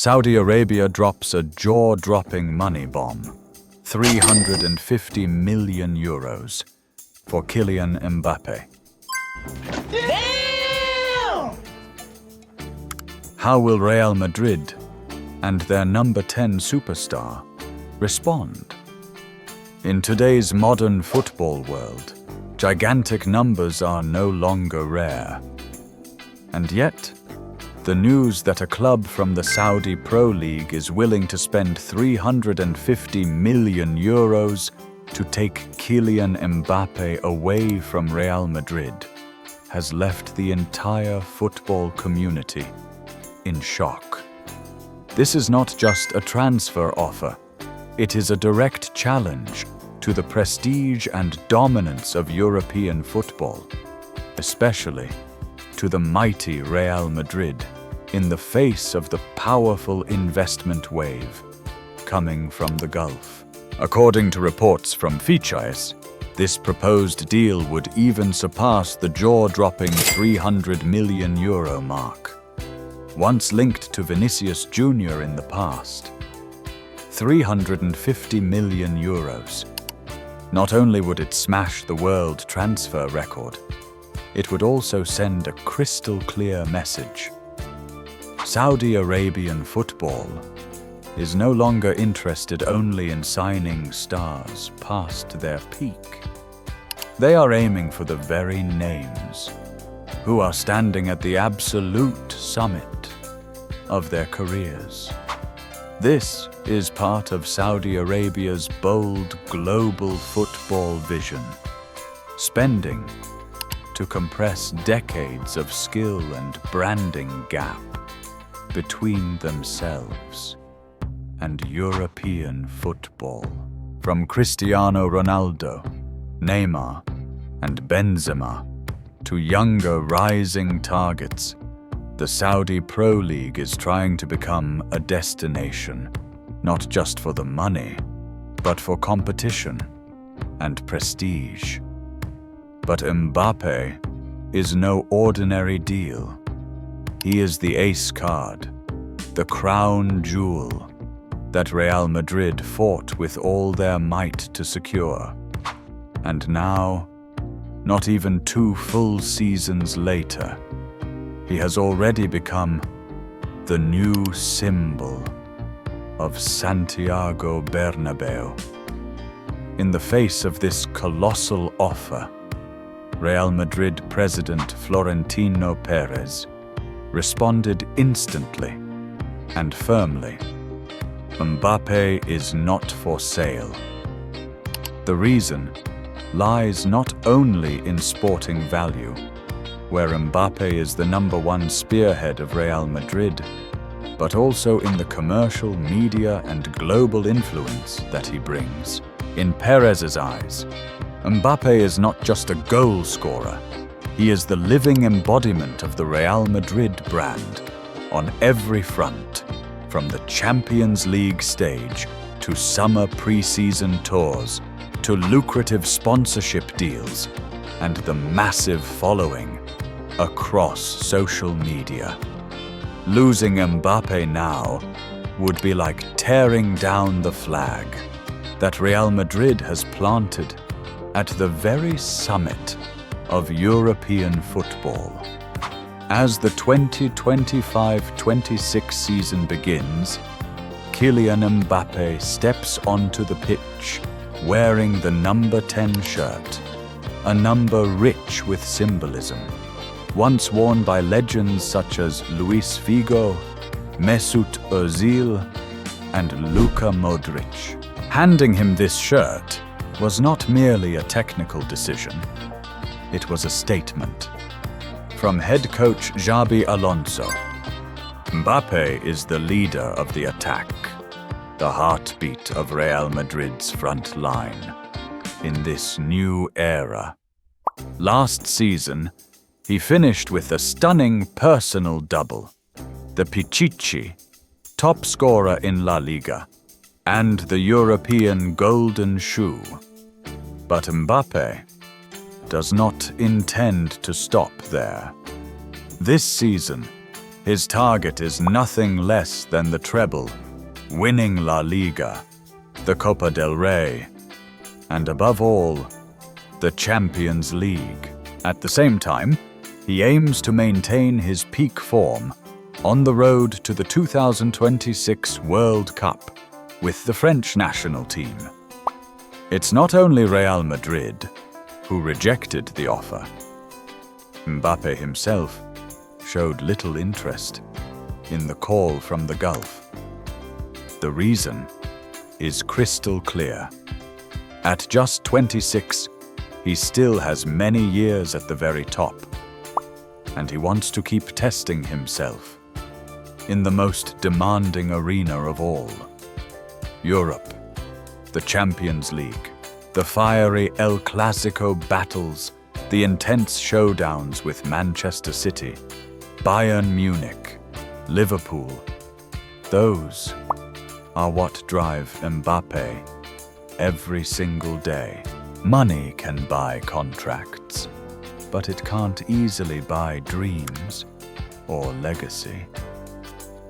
Saudi Arabia drops a jaw-dropping money bomb, 350 million euros, for Kylian Mbappé. Damn! How will Real Madrid and their number 10 superstar respond? In today's modern football world, gigantic numbers are no longer rare. And yet, the news that a club from the Saudi Pro League is willing to spend 350 million euros to take Kylian Mbappé away from Real Madrid has left the entire football community in shock. This is not just a transfer offer. It is a direct challenge to the prestige and dominance of European football, especially to the mighty Real Madrid, in the face of the powerful investment wave coming from the Gulf. According to reports from Fichais, this proposed deal would even surpass the jaw-dropping 300 million euro mark, once linked to Vinicius Jr. in the past. 350 million euros. Not only would it smash the world transfer record, it would also send a crystal-clear message. Saudi Arabian football is no longer interested only in signing stars past their peak. They are aiming for the very names who are standing at the absolute summit of their careers. This is part of Saudi Arabia's bold global football vision, spending to compress decades of skill and branding gap between themselves and European football. From Cristiano Ronaldo, Neymar, and Benzema to younger rising targets, the Saudi Pro League is trying to become a destination, not just for the money, but for competition and prestige. But Mbappé is no ordinary deal. He is the ace card, the crown jewel that Real Madrid fought with all their might to secure. And now, not even 2 full seasons later, he has already become the new symbol of Santiago Bernabeu. In the face of this colossal offer, Real Madrid president Florentino Perez responded instantly and firmly. Mbappé is not for sale. The reason lies not only in sporting value, where Mbappé is the #1 spearhead of Real Madrid, but also in the commercial, media, and global influence that he brings. In Perez's eyes, Mbappé is not just a goal scorer. He is the living embodiment of the Real Madrid brand on every front, from the Champions League stage to summer pre-season tours to lucrative sponsorship deals and the massive following across social media. Losing Mbappé now would be like tearing down the flag that Real Madrid has planted at the very summit of European football. As the 2025-26 season begins, Kylian Mbappé steps onto the pitch wearing the number 10 shirt, a number rich with symbolism, once worn by legends such as Luis Figo, Mesut Ozil, and Luka Modric. Handing him this shirt was not merely a technical decision, it was a statement. From head coach Xabi Alonso, Mbappé is the leader of the attack, the heartbeat of Real Madrid's front line in this new era. Last season, he finished with a stunning personal double, the Pichichi, top scorer in La Liga, and the European Golden Shoe. But Mbappé does not intend to stop there. This season, His target is nothing less than the treble, winning La Liga, the Copa del Rey, and above all, the Champions League. At the same time, he aims to maintain his peak form on the road to the 2026 World Cup with the French national team. It's not only Real Madrid who rejected the offer. Mbappé himself showed little interest in the call from the Gulf. The reason is crystal clear. At just 26, he still has many years at the very top, and he wants to keep testing himself in the most demanding arena of all: Europe, the Champions League, the fiery El Clasico battles, the intense showdowns with Manchester City, Bayern Munich, Liverpool. Those are what drive Mbappé every single day. Money can buy contracts, but it can't easily buy dreams or legacy.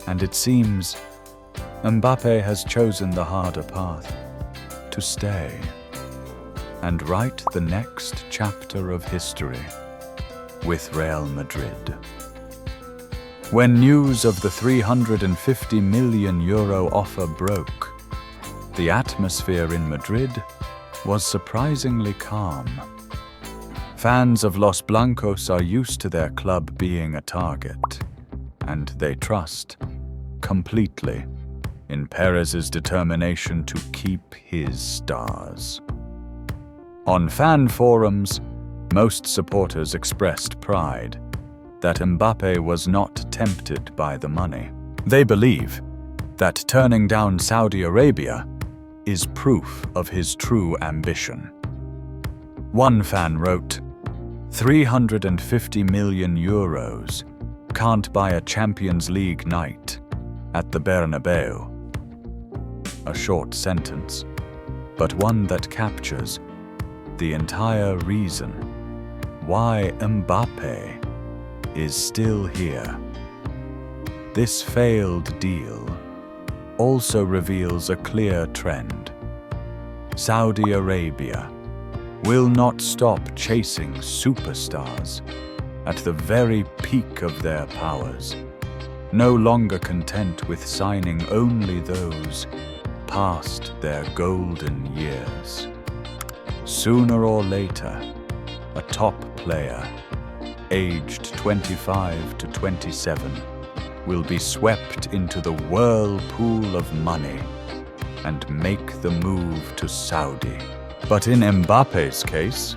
And it seems Mbappé has chosen the harder path, to stay and write the next chapter of history with Real Madrid. When news of the €350 million offer broke, the atmosphere in Madrid was surprisingly calm. Fans of Los Blancos are used to their club being a target, and they trust completely in Perez's determination to keep his stars. On fan forums, most supporters expressed pride that Mbappé was not tempted by the money. They believe that turning down Saudi Arabia is proof of his true ambition. One fan wrote, €350 million can't buy a Champions League night at the Bernabeu. A short sentence, but one that captures the entire reason why Mbappé is still here. This failed deal also reveals a clear trend. Saudi Arabia will not stop chasing superstars at the very peak of their powers, no longer content with signing only those past their golden years. Sooner or later, a top player, aged 25 to 27, will be swept into the whirlpool of money and make the move to Saudi. But in Mbappé's case,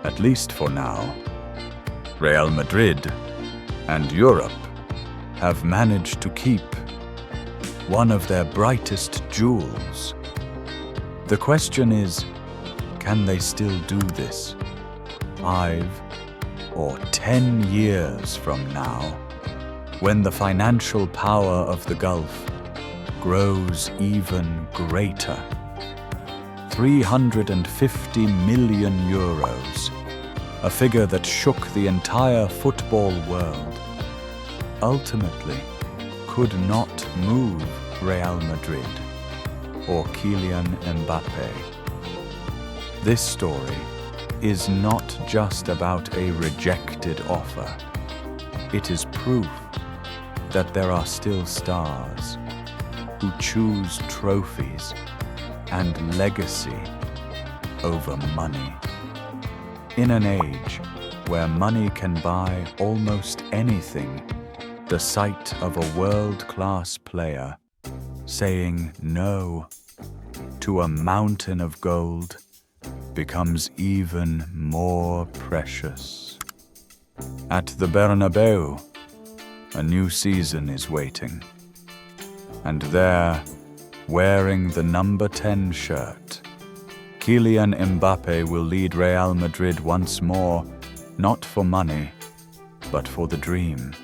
at least for now, Real Madrid and Europe have managed to keep one of their brightest jewels. The question is, can they still do this 5 or 10 years from now, when the financial power of the Gulf grows even greater? €350 million, a figure that shook the entire football world, ultimately could not move Real Madrid or Kylian Mbappé. This story is not just about a rejected offer. It is proof that there are still stars who choose trophies and legacy over money. In an age where money can buy almost anything, the sight of a world-class player saying no to a mountain of gold becomes even more precious. At the Bernabeu, a new season is waiting. And there, wearing the number 10 shirt, Kylian Mbappé will lead Real Madrid once more, not for money, but for the dream.